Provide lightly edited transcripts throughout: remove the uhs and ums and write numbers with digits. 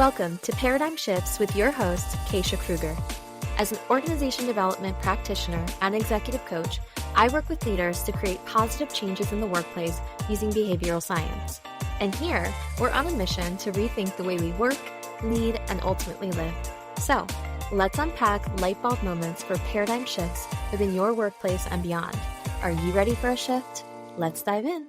Welcome to Paradigm Shifts with your host, Kayshia Kruger. As an organization development practitioner and executive coach, I work with leaders to create positive changes in the workplace using behavioral science. And here, we're on a mission to rethink the way we work, lead, and ultimately live. So, let's unpack light bulb moments for paradigm shifts within your workplace and beyond. Are you ready for a shift? Let's dive in.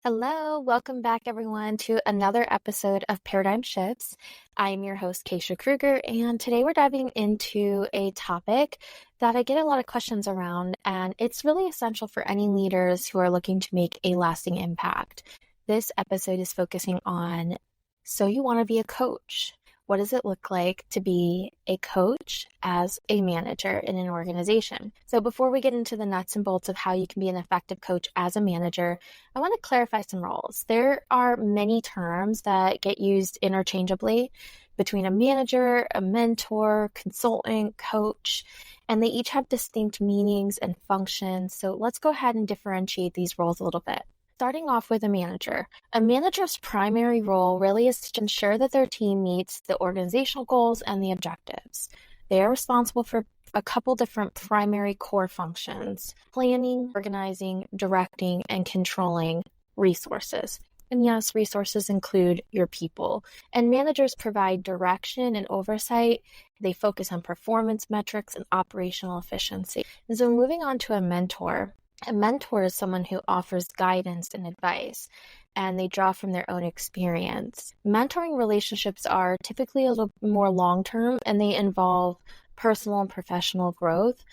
Hello, welcome back everyone to another episode of Paradigm Shifts. I'm your host, Kayshia Kruger, and today we're diving into a topic that I get a lot of questions around, and it's really essential for any leaders who are looking to make a lasting impact. This episode is focusing on, so you want to be a coach. What does it look like to be a coach as a manager in an organization? So before we get into the nuts and bolts of how you can be an effective coach as a manager, I want to clarify some roles. There are many terms that get used interchangeably between a manager, a mentor, consultant, coach, and they each have distinct meanings and functions. So let's go ahead and differentiate these roles a little bit. Starting off with a manager. A manager's primary role really is to ensure that their team meets the organizational goals and the objectives. They are responsible for a couple different primary core functions: planning, organizing, directing, and controlling resources. And yes, resources include your people. And managers provide direction and oversight. They focus on performance metrics and operational efficiency. And so moving on to a mentor. A mentor is someone who offers guidance and advice, and they draw from their own experience. Mentoring relationships are typically a little more long-term, and they involve personal and professional growth.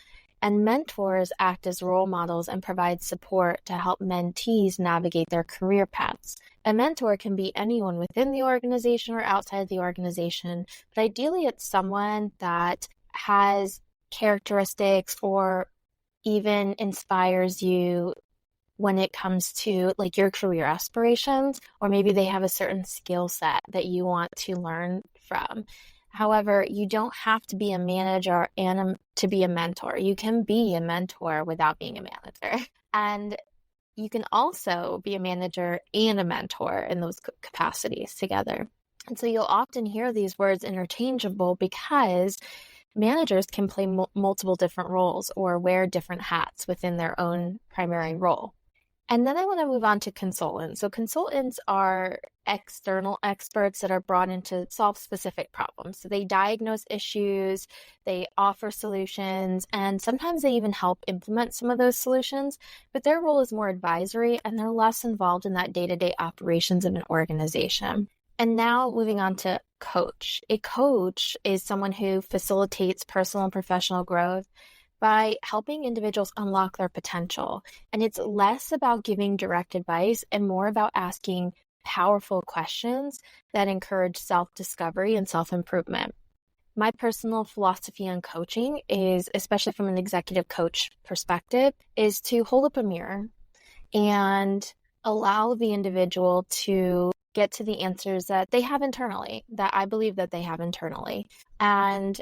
And mentors act as role models and provide support to help mentees navigate their career paths. A mentor can be anyone within the organization or outside the organization, but ideally it's someone that has characteristics or even inspires you when it comes to like your career aspirations, or maybe they have a certain skill set that you want to learn from. However, you don't have to be a manager and to be a mentor. You can be a mentor without being a manager. And you can also be a manager and a mentor in those capacities together. And so you'll often hear these words interchangeable because managers can play multiple different roles or wear different hats within their own primary role. And then I want to move on to consultants. So consultants are external experts that are brought in to solve specific problems. So they diagnose issues, they offer solutions, and sometimes they even help implement some of those solutions. But their role is more advisory, and they're less involved in that day-to-day operations of an organization. And now moving on to coach. A coach is someone who facilitates personal and professional growth by helping individuals unlock their potential. And it's less about giving direct advice and more about asking powerful questions that encourage self-discovery and self-improvement. My personal philosophy on coaching is, especially from an executive coach perspective, is to hold up a mirror and allow the individual to get to the answers that they have internally, that I believe that they have internally. And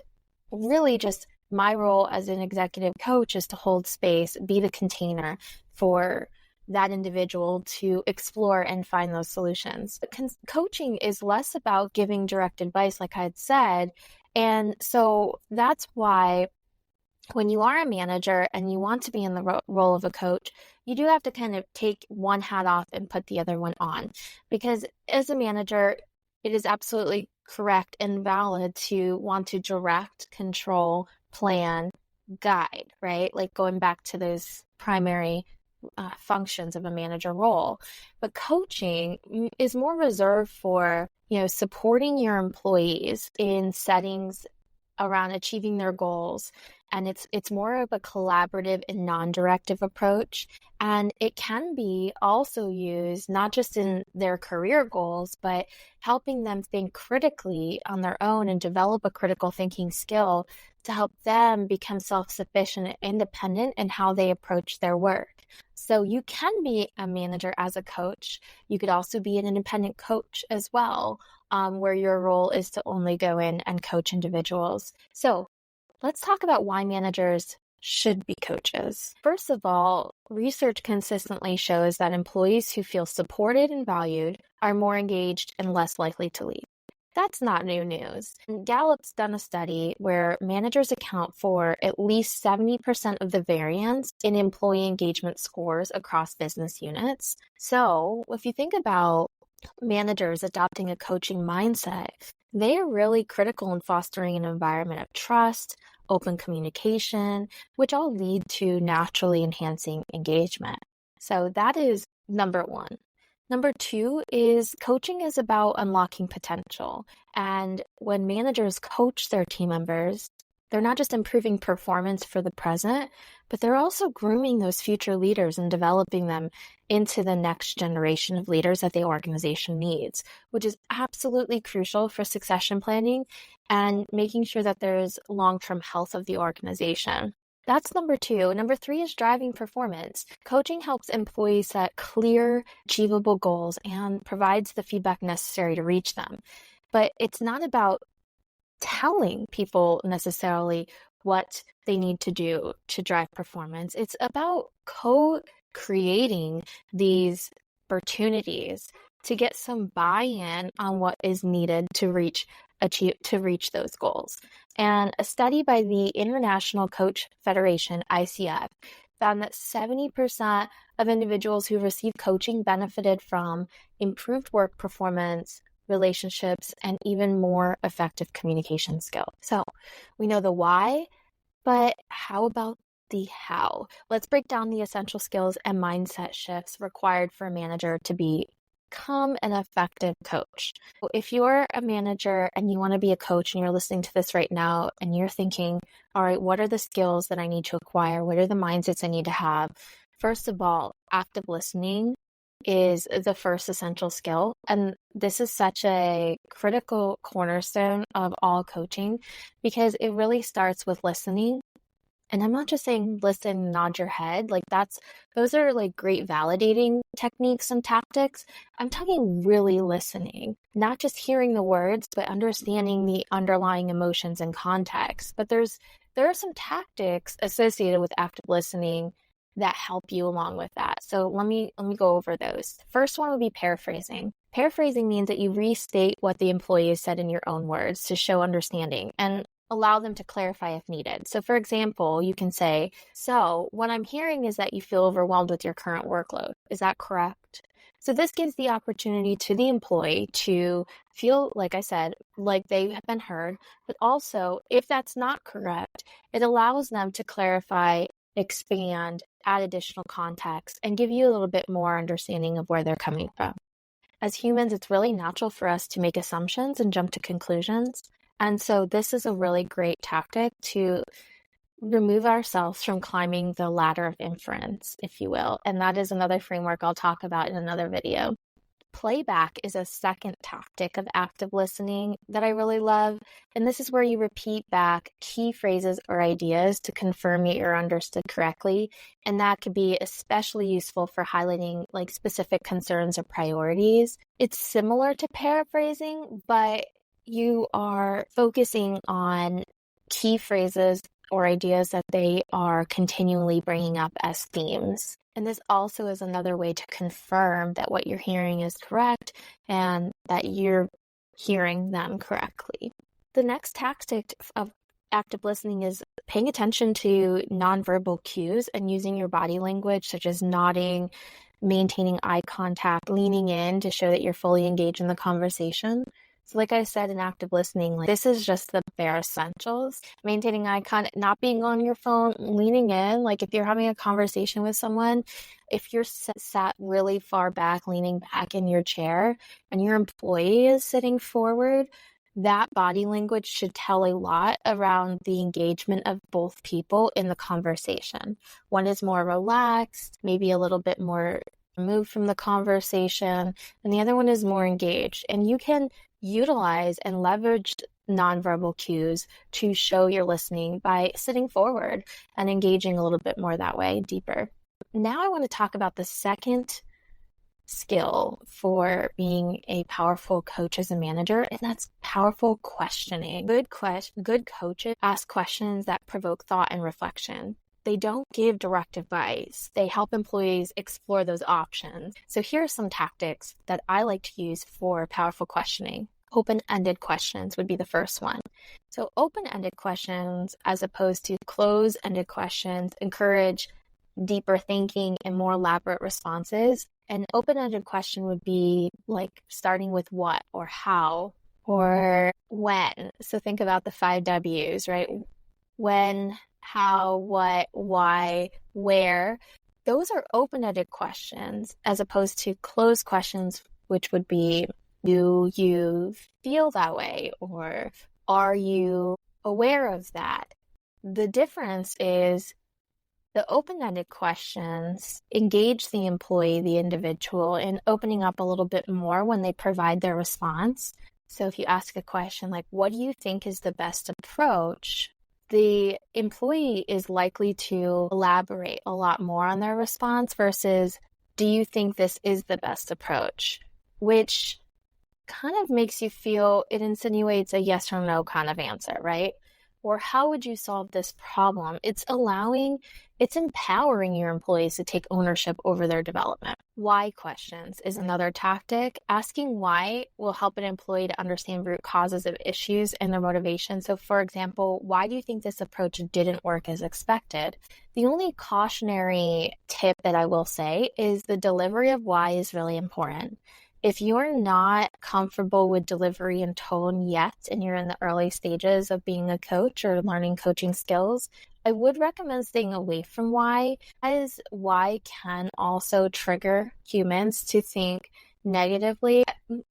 really just my role as an executive coach is to hold space, be the container for that individual to explore and find those solutions. Coaching is less about giving direct advice, like I had said. And so that's why when you are a manager and you want to be in the role of a coach, you do have to kind of take one hat off and put the other one on. Because as a manager, it is absolutely correct and valid to want to direct, control, plan, guide, right? Like going back to those primary functions of a manager role. But coaching is more reserved for, supporting your employees in settings around achieving their goals. And it's more of a collaborative and non-directive approach. And it can be also used not just in their career goals, but helping them think critically on their own and develop a critical thinking skill to help them become self-sufficient and independent in how they approach their work. So you can be a manager as a coach. You could also be an independent coach as well, where your role is to only go in and coach individuals. So let's talk about why managers should be coaches. First of all, research consistently shows that employees who feel supported and valued are more engaged and less likely to leave. That's not new news. Gallup's done a study where managers account for at least 70% of the variance in employee engagement scores across business units. So if you think about managers adopting a coaching mindset, they are really critical in fostering an environment of trust, open communication, which all lead to naturally enhancing engagement. So that is number one. Number two is coaching is about unlocking potential. And when managers coach their team members, they're not just improving performance for the present, but they're also grooming those future leaders and developing them into the next generation of leaders that the organization needs, which is absolutely crucial for succession planning and making sure that there's long-term health of the organization. That's number two. Number three is driving performance. Coaching helps employees set clear, achievable goals and provides the feedback necessary to reach them. But it's not about telling people necessarily what they need to do to drive performance. It's about co-creating these opportunities to get some buy-in on what is needed to reach those goals. And a study by the International Coach Federation, ICF, found that 70% of individuals who received coaching benefited from improved work performance, relationships, and even more effective communication skills. So we know the why, but how about the how? Let's break down the essential skills and mindset shifts required for a manager to become an effective coach. If you're a manager and you want to be a coach and you're listening to this right now and you're thinking, all right, what are the skills that I need to acquire? What are the mindsets I need to have? First of all, active listening is the first essential skill. And this is such a critical cornerstone of all coaching because it really starts with listening. And I'm not just saying listen, nod your head. Those are like great validating techniques and tactics. I'm talking really listening, not just hearing the words, but understanding the underlying emotions and context. But there are some tactics associated with active listening that help you along with that. So let me go over those. First one would be paraphrasing. Paraphrasing means that you restate what the employee said in your own words to show understanding and allow them to clarify if needed. So for example, you can say, so what I'm hearing is that you feel overwhelmed with your current workload. Is that correct? So this gives the opportunity to the employee to feel, like I said, like they have been heard, but also if that's not correct, it allows them to clarify, expand, add additional context, and give you a little bit more understanding of where they're coming from. As humans, it's really natural for us to make assumptions and jump to conclusions. And so this is a really great tactic to remove ourselves from climbing the ladder of inference, if you will. And that is another framework I'll talk about in another video. Playback is a second tactic of active listening that I really love. And this is where you repeat back key phrases or ideas to confirm you're understood correctly. And that could be especially useful for highlighting like specific concerns or priorities. It's similar to paraphrasing, but you are focusing on key phrases or ideas that they are continually bringing up as themes. And this also is another way to confirm that what you're hearing is correct and that you're hearing them correctly. The next tactic of active listening is paying attention to nonverbal cues and using your body language, such as nodding, maintaining eye contact, leaning in to show that you're fully engaged in the conversation. So like I said in active listening, this is just the bare essentials. Maintaining eye contact, not being on your phone, leaning in. If you're having a conversation with someone, if you're sat really far back, leaning back in your chair, and your employee is sitting forward, that body language should tell a lot around the engagement of both people in the conversation. One is more relaxed, maybe a little bit more removed from the conversation, and the other one is more engaged. And you can utilize and leverage nonverbal cues to show you're listening by sitting forward and engaging a little bit more that way, deeper. Now I want to talk about the second skill for being a powerful coach as a manager, and that's powerful questioning. Good coaches ask questions that provoke thought and reflection. they don't give direct advice. They help employees explore those options. So here are some tactics that I like to use for powerful questioning. Open-ended questions would be the first one. So open-ended questions, as opposed to closed-ended questions, encourage deeper thinking and more elaborate responses. An open-ended question would be like starting with what or how or when. So think about the 5 W's, right? When, how, what, why, where. Those are open-ended questions as opposed to closed questions, which would be, do you feel that way? Or are you aware of that? The difference is the open-ended questions engage the employee, the individual, in opening up a little bit more when they provide their response. So if you ask a question like, what do you think is the best approach? The employee is likely to elaborate a lot more on their response versus, do you think this is the best approach? Which kind of makes you feel, it insinuates a yes or no kind of answer, right? Or how would you solve this problem? It's empowering your employees to take ownership over their development. Why questions is another tactic. Asking why will help an employee to understand root causes of issues and their motivation. So for example, why do you think this approach didn't work as expected? The only cautionary tip that I will say is the delivery of why is really important. If you're not comfortable with delivery and tone yet, and you're in the early stages of being a coach or learning coaching skills, I would recommend staying away from why, as why can also trigger humans to think negatively,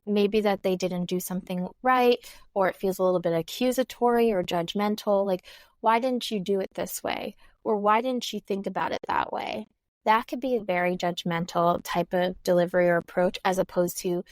maybe that they didn't do something right, or it feels a little bit accusatory or judgmental, like, why didn't you do it this way? Or why didn't you think about it that way? That could be a very judgmental type of delivery or approach, as opposed to,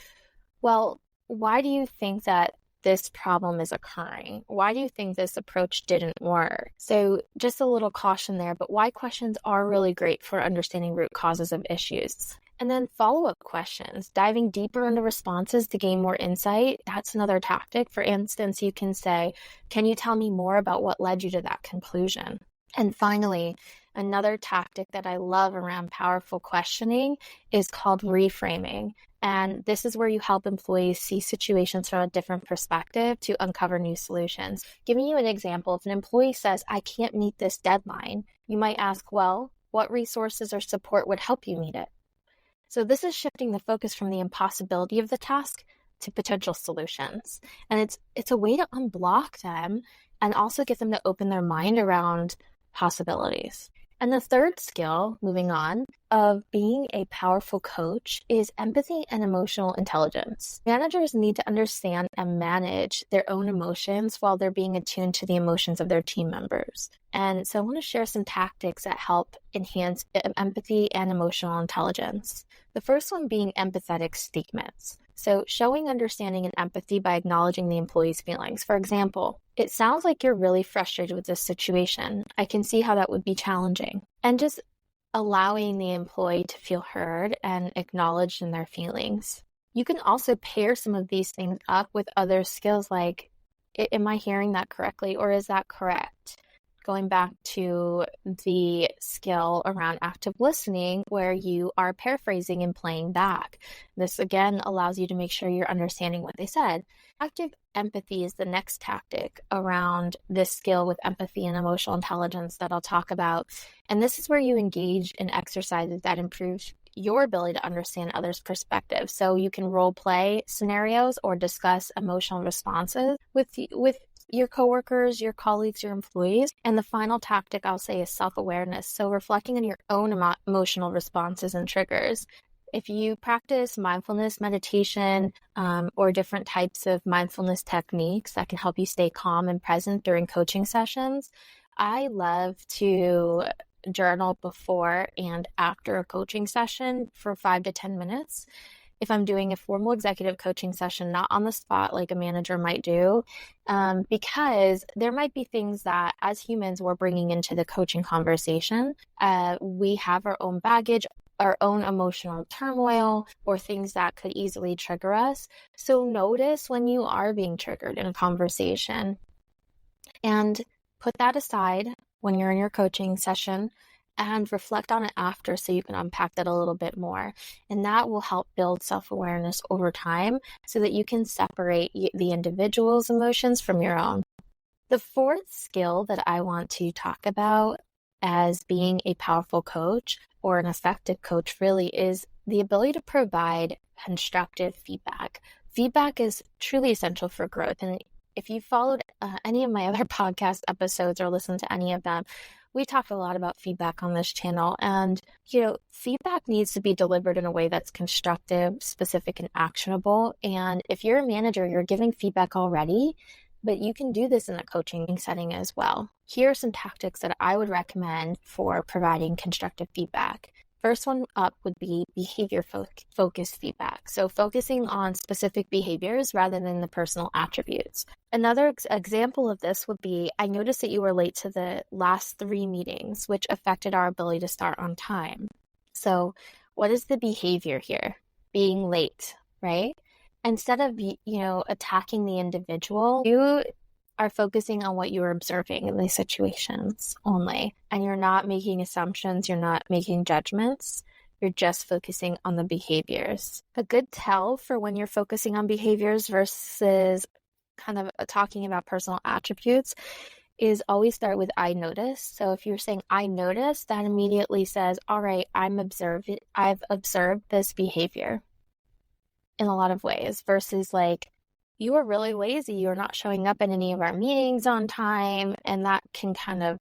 well, why do you think that this problem is occurring? Why do you think this approach didn't work? So just a little caution there, but why questions are really great for understanding root causes of issues. And then follow-up questions, diving deeper into responses to gain more insight. That's another tactic. For instance, you can say, can you tell me more about what led you to that conclusion? And finally, another tactic that I love around powerful questioning is called reframing. And this is where you help employees see situations from a different perspective to uncover new solutions. Giving you an example, if an employee says, I can't meet this deadline, you might ask, well, what resources or support would help you meet it? So this is shifting the focus from the impossibility of the task to potential solutions. And it's a way to unblock them and also get them to open their mind around possibilities. And the third skill, moving on, of being a powerful coach is empathy and emotional intelligence. Managers need to understand and manage their own emotions while they're being attuned to the emotions of their team members. And so I want to share some tactics that help enhance empathy and emotional intelligence. The first one being empathetic statements. So showing understanding and empathy by acknowledging the employee's feelings. For example, it sounds like you're really frustrated with this situation. I can see how that would be challenging. And just allowing the employee to feel heard and acknowledged in their feelings. You can also pair some of these things up with other skills like, am I hearing that correctly, or is that correct? Going back to the skill around active listening, where you are paraphrasing and playing back. This again allows you to make sure you're understanding what they said. Active empathy is the next tactic around this skill with empathy and emotional intelligence that I'll talk about. And this is where you engage in exercises that improve your ability to understand others' perspectives. So you can role play scenarios or discuss emotional responses with your coworkers, your colleagues, your employees. And the final tactic I'll say is self-awareness. So reflecting on your own emotional responses and triggers. If you practice mindfulness meditation or different types of mindfulness techniques that can help you stay calm and present during coaching sessions, I love to journal before and after a coaching session for 5 to 10 minutes. If I'm doing a formal executive coaching session, not on the spot like a manager might do, because there might be things that as humans we're bringing into the coaching conversation. We have our own baggage, our own emotional turmoil, or things that could easily trigger us. So notice when you are being triggered in a conversation and put that aside when you're in your coaching session and reflect on it after so you can unpack that a little bit more. And that will help build self-awareness over time so that you can separate the individual's emotions from your own. The fourth skill that I want to talk about as being a powerful coach or an effective coach really is the ability to provide constructive feedback. Feedback is truly essential for growth. And if you followed any of my other podcast episodes or listened to any of them, we talked a lot about feedback on this channel. And, feedback needs to be delivered in a way that's constructive, specific, and actionable. And if you're a manager, you're giving feedback already, but you can do this in a coaching setting as well. Here are some tactics that I would recommend for providing constructive feedback. First one up would be behavior focused feedback. So focusing on specific behaviors rather than the personal attributes. Another example of this would be, I noticed that you were late to the last 3 meetings, which affected our ability to start on time. So what is the behavior here? Being late, right? Instead of, attacking the individual, you are focusing on what you're observing in these situations only. And you're not making assumptions. You're not making judgments. You're just focusing on the behaviors. A good tell for when you're focusing on behaviors versus kind of talking about personal attributes is always start with I noticed. So if you're saying I noticed, that immediately says, all right, I've observed this behavior in a lot of ways, versus like, you are really lazy, you're not showing up in any of our meetings on time. And that can kind of,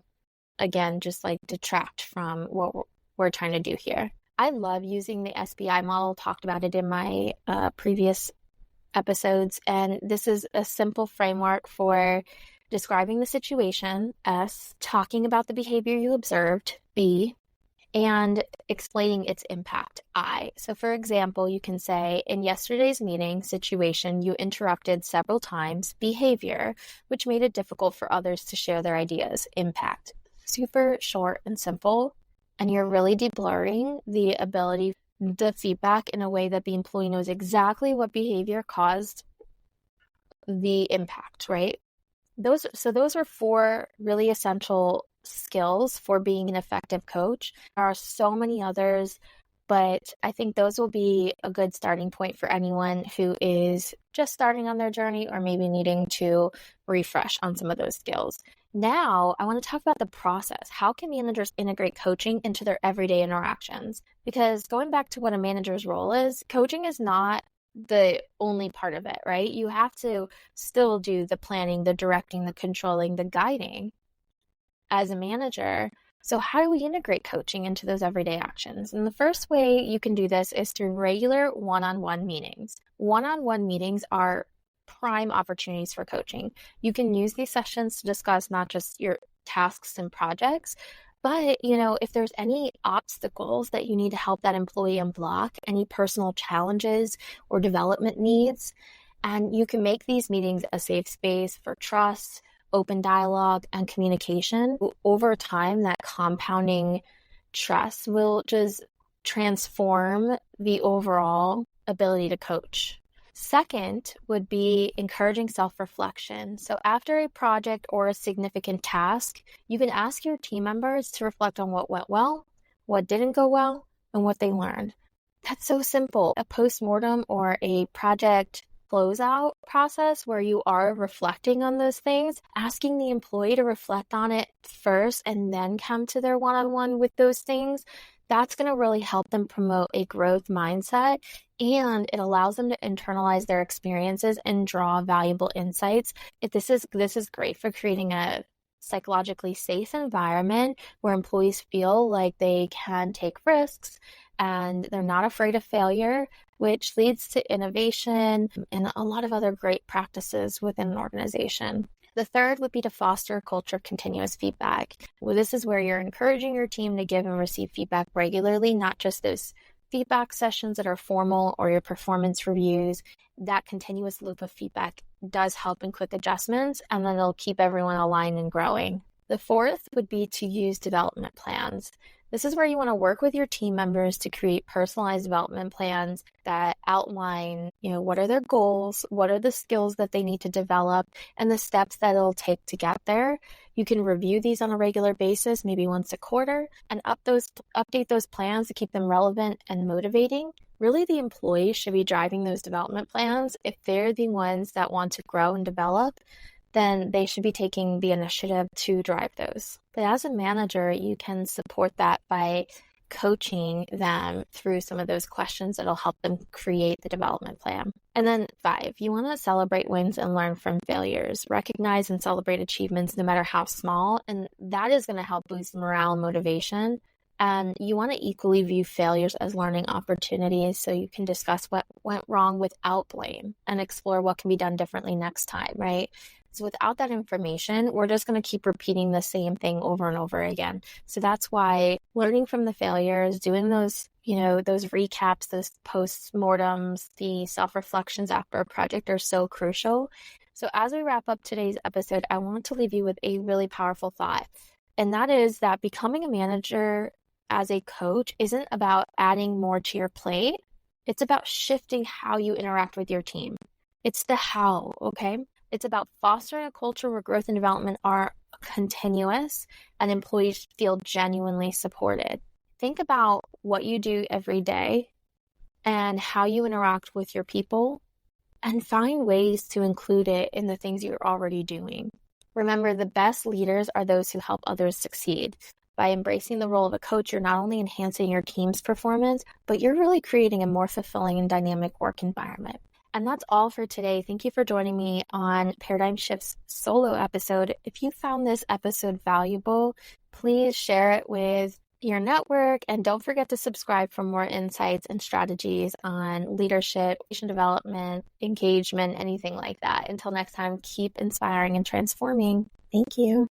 again, just like detract from what we're trying to do here. I love using the SBI model, talked about it in my previous episodes. And this is a simple framework for describing the situation, S, talking about the behavior you observed, B, and explaining its impact, I. So for example, you can say, in yesterday's meeting situation, you interrupted several times, behavior, which made it difficult for others to share their ideas, impact. Super short and simple, and you're really deblurring the feedback in a way that the employee knows exactly what behavior caused the impact, right? Those are 4 really essential skills for being an effective coach. There are so many others, but I think those will be a good starting point for anyone who is just starting on their journey or maybe needing to refresh on some of those skills. Now, I want to talk about the process. How can managers integrate coaching into their everyday interactions? Because going back to what a manager's role is, coaching is not the only part of it, right? You have to still do the planning, the directing, the controlling, the guiding as a manager. So how do we integrate coaching into those everyday actions? And the first way you can do this is through regular one-on-one meetings. One-on-one meetings are prime opportunities for coaching. You can use these sessions to discuss not just your tasks and projects, but, if there's any obstacles that you need to help that employee unblock, any personal challenges or development needs, and you can make these meetings a safe space for trust, open dialogue, and communication. Over time, that compounding trust will just transform the overall ability to coach. Second would be encouraging self-reflection. So after a project or a significant task, you can ask your team members to reflect on what went well, what didn't go well, and what they learned. That's so simple. A postmortem or a project closeout process where you are reflecting on those things, asking the employee to reflect on it first and then come to their one-on-one with those things, that's going to really help them promote a growth mindset, and it allows them to internalize their experiences and draw valuable insights. This is great for creating a psychologically safe environment where employees feel like they can take risks and they're not afraid of failure, which leads to innovation and a lot of other great practices within an organization. The third would be to foster a culture of continuous feedback. Well, this is where you're encouraging your team to give and receive feedback regularly, not just those feedback sessions that are formal or your performance reviews. That continuous loop of feedback does help in quick adjustments, and then it'll keep everyone aligned and growing. The fourth would be to use development plans. This is where you want to work with your team members to create personalized development plans that outline, what are their goals, what are the skills that they need to develop, and the steps that it'll take to get there. You can review these on a regular basis, maybe once a quarter, and update those plans to keep them relevant and motivating. Really, the employees should be driving those development plans. If they're the ones that want to grow and develop, then they should be taking the initiative to drive those. But as a manager, you can support that by coaching them through some of those questions that'll help them create the development plan. And then 5, you want to celebrate wins and learn from failures. Recognize and celebrate achievements no matter how small, and that is going to help boost morale and motivation. And you want to equally view failures as learning opportunities so you can discuss what went wrong without blame and explore what can be done differently next time, right? So without that information, we're just going to keep repeating the same thing over and over again. So that's why learning from the failures, doing those, those recaps, those post-mortems, the self-reflections after a project are so crucial. So as we wrap up today's episode, I want to leave you with a really powerful thought. And that is that becoming a manager as a coach isn't about adding more to your plate. It's about shifting how you interact with your team. It's the how, okay? It's about fostering a culture where growth and development are continuous and employees feel genuinely supported. Think about what you do every day and how you interact with your people and find ways to include it in the things you're already doing. Remember, the best leaders are those who help others succeed. By embracing the role of a coach, you're not only enhancing your team's performance, but you're really creating a more fulfilling and dynamic work environment. And that's all for today. Thank you for joining me on Paradigm Shift's solo episode. If you found this episode valuable, please share it with your network and don't forget to subscribe for more insights and strategies on leadership, patient development, engagement, anything like that. Until next time, keep inspiring and transforming. Thank you.